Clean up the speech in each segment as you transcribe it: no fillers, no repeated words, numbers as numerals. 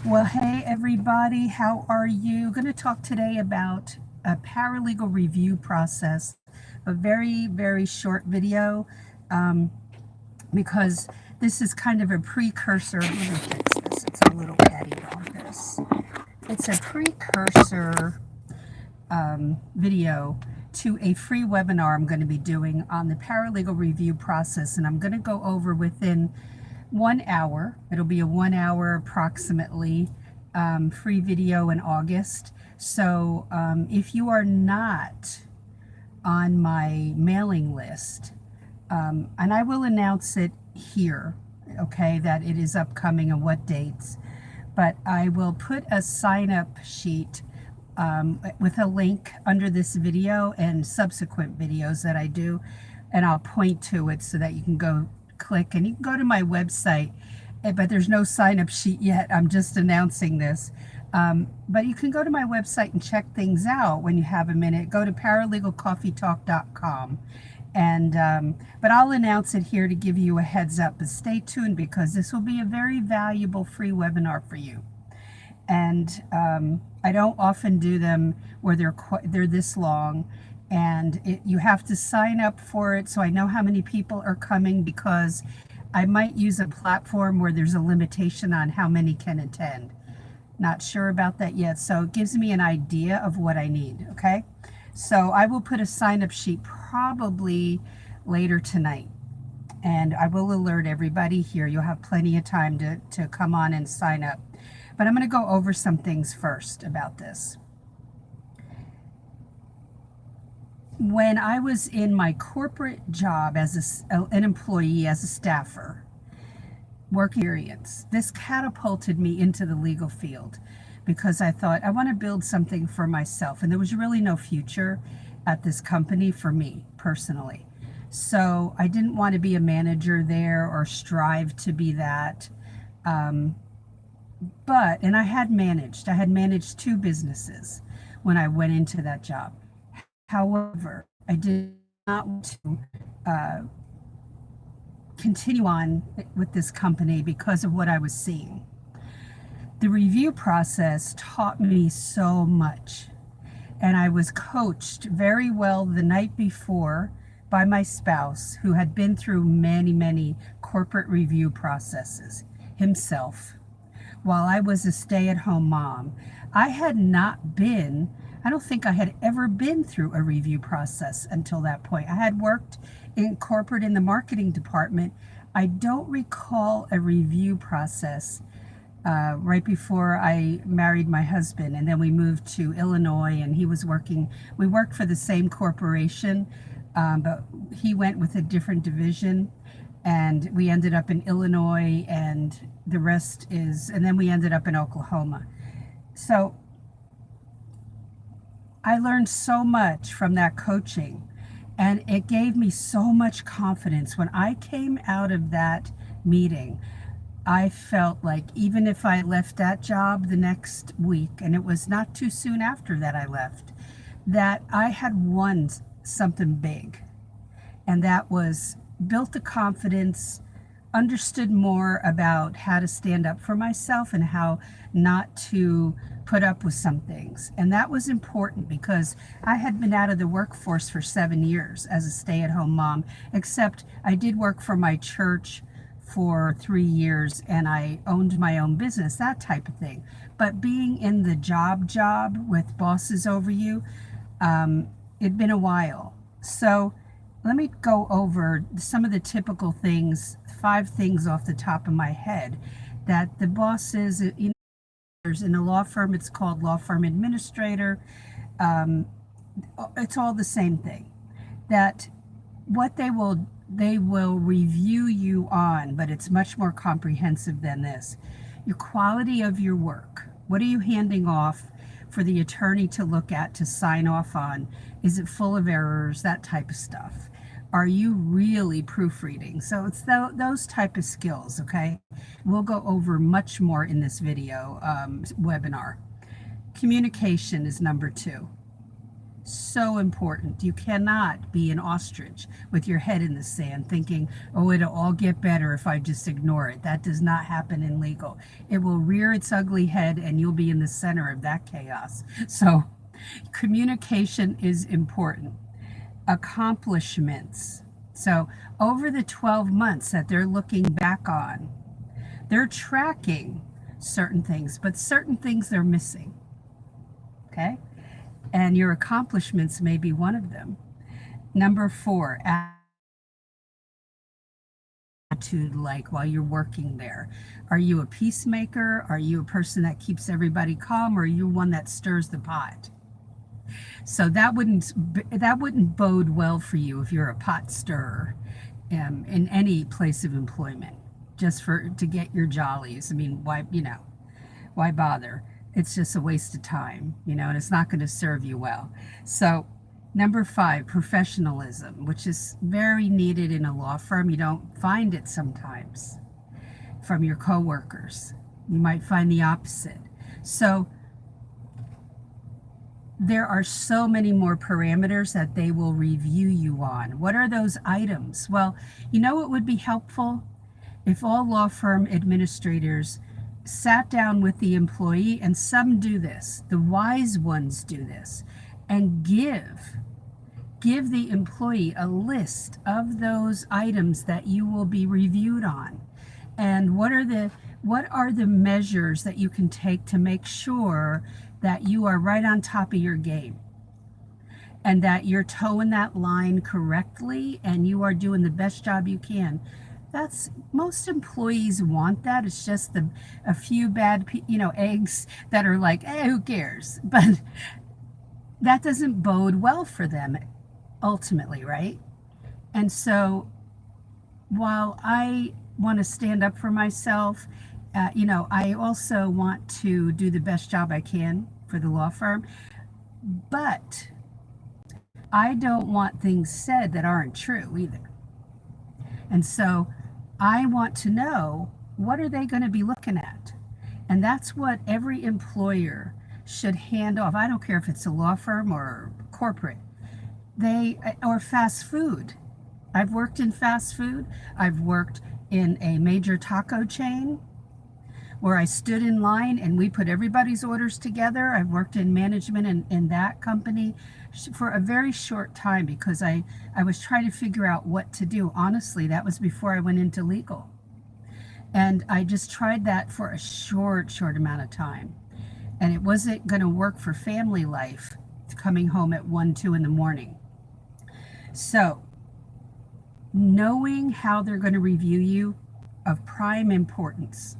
Well, hey everybody, how are you? Going to talk today about a paralegal review process. A very short video um, because this is kind of a precursor. Let me fix this. It's a little petty on this. It's a precursor video to a free webinar I'm going to be doing on the paralegal review process, and I'm going to go over within 1 hour. It'll be a 1 hour approximately free video in August. So if you are not on my mailing list, and I will announce it here, okay, that it is upcoming and what dates, but I will put a sign up sheet with a link under this video and subsequent videos that I do, and I'll point to it so that you can go click and you can go to my website. But there's no sign up sheet yet. I'm just announcing this. But you can go to my website and check things out when you have a minute. Go to paralegalcoffeetalk.com. But I'll announce it here to give you a heads up. But stay tuned because this will be a very valuable free webinar for you. And I don't often do them where they're this long, and you have to sign up for it so I know how many people are coming, because I might use a platform where there's a limitation on how many can attend. Not sure about that yet, so it gives me an idea of what I need, okay? So I will put a sign up sheet probably later tonight, and I will alert everybody here. You'll have plenty of time to come on and sign up. But I'm going to go over some things first about this. When I was in my corporate job as an employee, as a staffer, work experience, this catapulted me into the legal field because I thought I want to build something for myself. And there was really no future at this company for me personally. So I didn't want to be a manager there or strive to be that. And I had managed 2 businesses when I went into that job. However, I did not want to continue on with this company because of what I was seeing. The review process taught me so much, and I was coached very well the night before by my spouse, who had been through many corporate review processes himself. While I was a stay-at-home mom, I don't think I had ever been through a review process until that point. I had worked in corporate in the marketing department. I don't recall a review process right before I married my husband, and then we moved to Illinois, and we worked for the same corporation, but he went with a different division, and we ended up in Illinois, and then we ended up in Oklahoma. So I learned so much from that coaching, and it gave me so much confidence. When I came out of that meeting, I felt like even if I left that job the next week, and it was not too soon after that I left, that I had won something big. And that was built the confidence, understood more about how to stand up for myself and how not to put up with some things. And that was important because I had been out of the workforce for 7 years as a stay-at-home mom, except I did work for my church for 3 years, and I owned my own business, that type of thing. But being in the job with bosses over you, it'd been a while. So let me go over some of the typical things, 5 things off the top of my head that the bosses, in a law firm, it's called law firm administrator. It's all the same thing. That what they will review you on, but it's much more comprehensive than this. Your quality of your work. What are you handing off for the attorney to look at, to sign off on? Is it full of errors? That type of stuff. Are you really proofreading? So it's those type of skills, okay? We'll go over much more in this video webinar. Communication is number 2. So important. You cannot be an ostrich with your head in the sand thinking, oh, it'll all get better if I just ignore it. That does not happen in legal. It will rear its ugly head and you'll be in the center of that chaos. So communication is important. Accomplishments. So over the 12 months that they're looking back on, they're tracking certain things, but certain things they're missing. Okay? And your accomplishments may be one of them. Number 4, attitude like while you're working there. Are you a peacemaker? Are you a person that keeps everybody calm? Or are you one that stirs the pot? So that wouldn't bode well for you if you're a pot stirrer in any place of employment, just to get your jollies. I mean, why bother? It's just a waste of time, and it's not going to serve you well. So number 5, professionalism, which is very needed in a law firm. You don't find it sometimes from your coworkers. You might find the opposite. So there are so many more parameters that they will review you on. What are those items? Well, what would be helpful? If all law firm administrators sat down with the employee, and some do this, the wise ones do this, and give the employee a list of those items that you will be reviewed on. And what are the measures that you can take to make sure that you are right on top of your game and that you're towing that line correctly and you are doing the best job you can. Most employees want that. It's just a few bad eggs that are like, who cares? But that doesn't bode well for them ultimately, right? And so while I want to stand up for myself, I also want to do the best job I can for the law firm, but I don't want things said that aren't true either. And so I want to know, what are they going to be looking at? And that's what every employer should hand off. I don't care if it's a law firm or corporate, or fast food. I've worked in fast food. I've worked in a major taco chain where I stood in line and we put everybody's orders together. I've worked in management in that company for a very short time because I was trying to figure out what to do. Honestly, that was before I went into legal. And I just tried that for a short amount of time. And it wasn't going to work for family life, coming home at 1, 2 in the morning. So knowing how they're going to review you, of prime importance.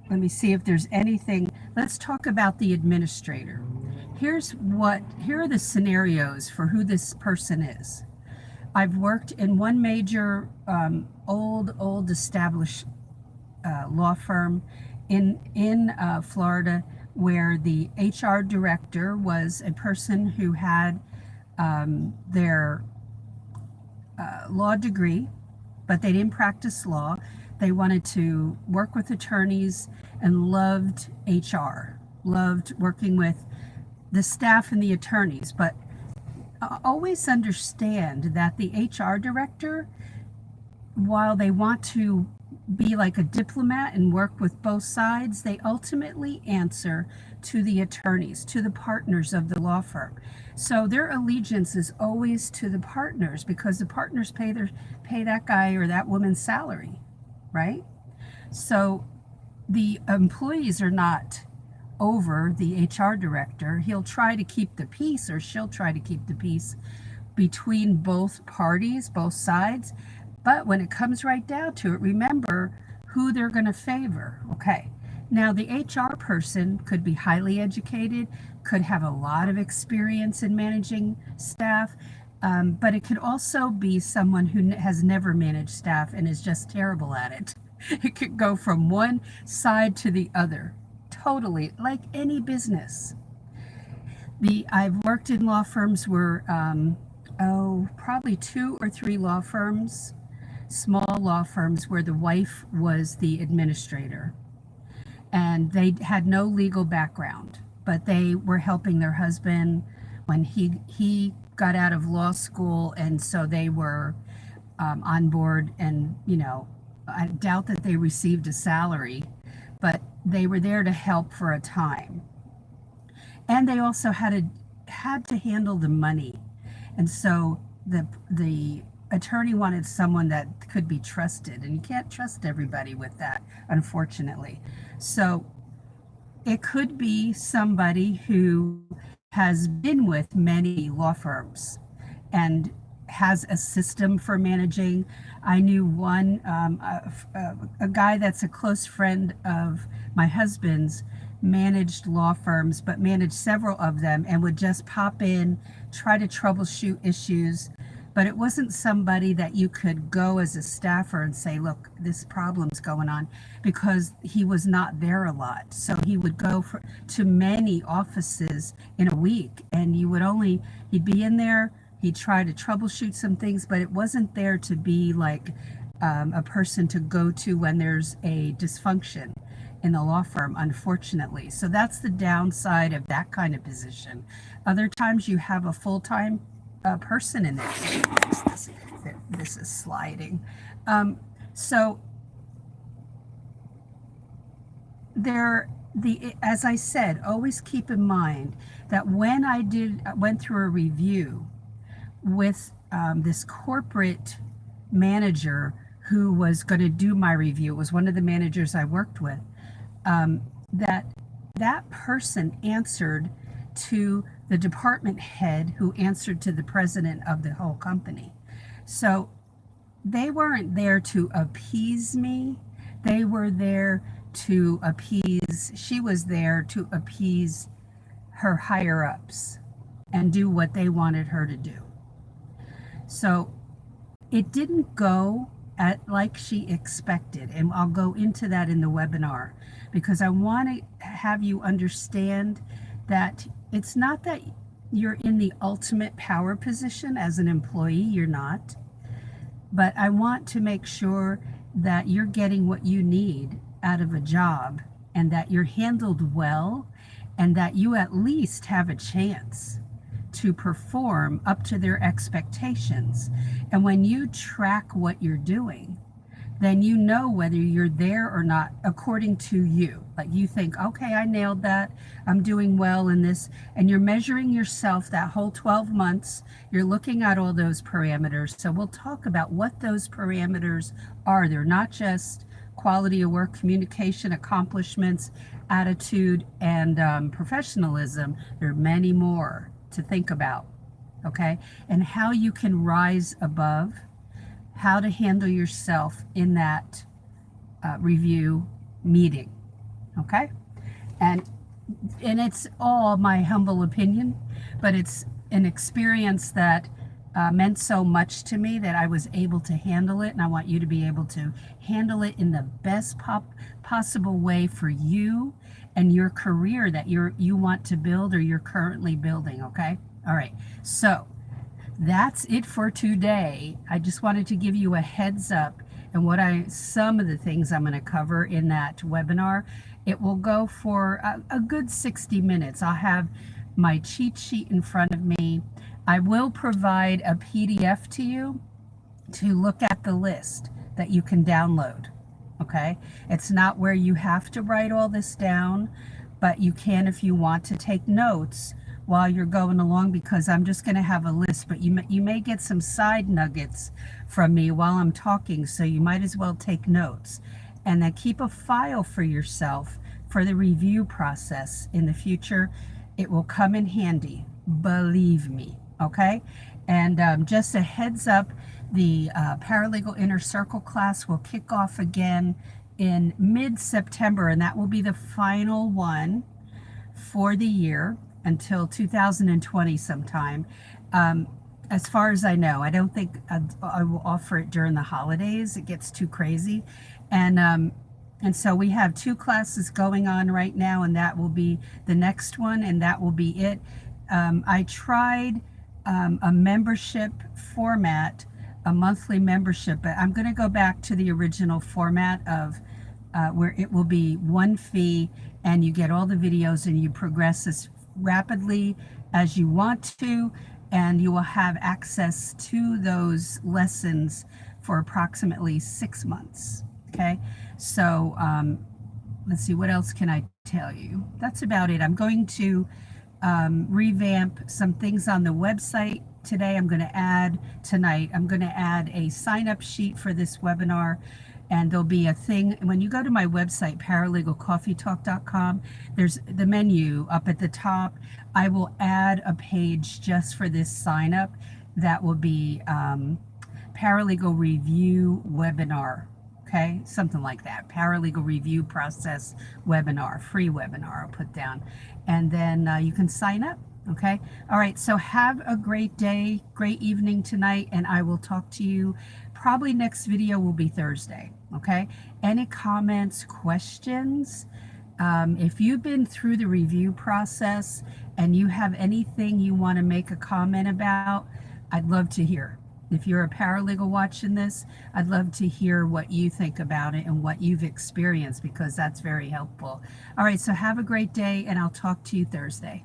Let me see if there's anything. Let's talk about the administrator. Here are the scenarios for who this person is. I've worked in one major old established law firm in Florida, where the HR director was a person who had their law degree, but they didn't practice law. They wanted to work with attorneys and loved HR, loved working with the staff and the attorneys. But always understand that the HR director, while they want to be like a diplomat and work with both sides, they ultimately answer to the attorneys, to the partners of the law firm. So their allegiance is always to the partners, because the partners pay that guy or that woman's salary, right? So the employees are not over the HR director. He'll try to keep the peace, or she'll try to keep the peace between both parties, both sides. But when it comes right down to it, remember who they're going to favor. Okay. Now, the HR person could be highly educated, could have a lot of experience in managing staff, but it could also be someone who has never managed staff and is just terrible at it. It could go from one side to the other, totally, like any business. I've worked in law firms where, probably 2 or 3 law firms, small law firms, where the wife was the administrator and they had no legal background. but they were helping their husband when he got out of law school, and so they were on board. And I doubt that they received a salary, but they were there to help for a time. And they also had to handle the money, and so the attorney wanted someone that could be trusted, and you can't trust everybody with that, unfortunately. So it could be somebody who has been with many law firms and has a system for managing. I knew one, a guy that's a close friend of my husband's, managed law firms, but managed several of them, and would just pop in, try to troubleshoot issues. But it wasn't somebody that you could go as a staffer and say, look, this problem's going on, because he was not there a lot. So he would go to many offices in a week, and he'd be in there, he'd try to troubleshoot some things, but it wasn't there to be like a person to go to when there's a dysfunction in the law firm, unfortunately. So that's the downside of that kind of position. Other times you have a full-time person in there. This is sliding. So as I said, always keep in mind that when I went through a review with this corporate manager who was going to do my review, it was one of the managers I worked with, that person answered to the department head, who answered to the president of the whole company. So they weren't there to appease me. They were there to she was there to appease her higher ups and do what they wanted her to do. So it didn't go like she expected, and I'll go into that in the webinar, because I want to have you understand that it's not that you're in the ultimate power position as an employee, you're not, but I want to make sure that you're getting what you need out of a job, and that you're handled well, and that you at least have a chance to perform up to their expectations. And when you track what you're doing, then you know whether you're there or not according to you. Like, you think, okay, I nailed that, I'm doing well in this, and you're measuring yourself that whole 12 months. You're looking at all those parameters. So we'll talk about what those parameters are. They're not just quality of work, communication, accomplishments, attitude, and professionalism. There are many more to think about, okay? And how you can rise above, how to handle yourself in that review meeting, okay? And it's all my humble opinion, but it's an experience that meant so much to me that I was able to handle it, and I want you to be able to handle it in the best possible way for you and your career that you want to build, or you're currently building, okay? All right, so that's it for today. I just wanted to give you a heads up and some of the things I'm going to cover in that webinar. It will go for a good 60 minutes. I'll have my cheat sheet in front of me. I will provide a PDF to you to look at the list that you can download, okay? It's not where you have to write all this down, but you can if you want to take notes while you're going along, because I'm just going to have a list, but you may get some side nuggets from me while I'm talking, so you might as well take notes. And then keep a file for yourself for the review process in the future. It will come in handy, believe me, okay? And just a heads up, the Paralegal Inner Circle class will kick off again in mid-September, and that will be the final one for the year until 2020 sometime. As far as I know, I don't think I will offer it during the holidays. It gets too crazy. And so we have 2 classes going on right now, and that will be the next one, and that will be it. I tried a membership format, a monthly membership, but I'm going to go back to the original format of where it will be one fee and you get all the videos and you progress as rapidly as you want to, and you will have access to those lessons for approximately 6 months. Okay, so let's see, what else can I tell you? That's about it. I'm going to revamp some things on the website today. I'm going to add tonight, I'm going to add a sign up sheet for this webinar. And there'll be a thing when you go to my website, paralegalcoffeetalk.com. There's the menu up at the top. I will add a page just for this sign up that will be paralegal review webinar. Okay, something like that. Paralegal review process webinar, free webinar I'll put down. And then you can sign up. Okay. All right. So have a great day, great evening tonight, and I will talk to you. Probably next video will be Thursday. Okay. Any comments, questions? If you've been through the review process and you have anything you want to make a comment about, I'd love to hear. If you're a paralegal watching this, I'd love to hear what you think about it and what you've experienced, because that's very helpful. All right. So have a great day, and I'll talk to you Thursday.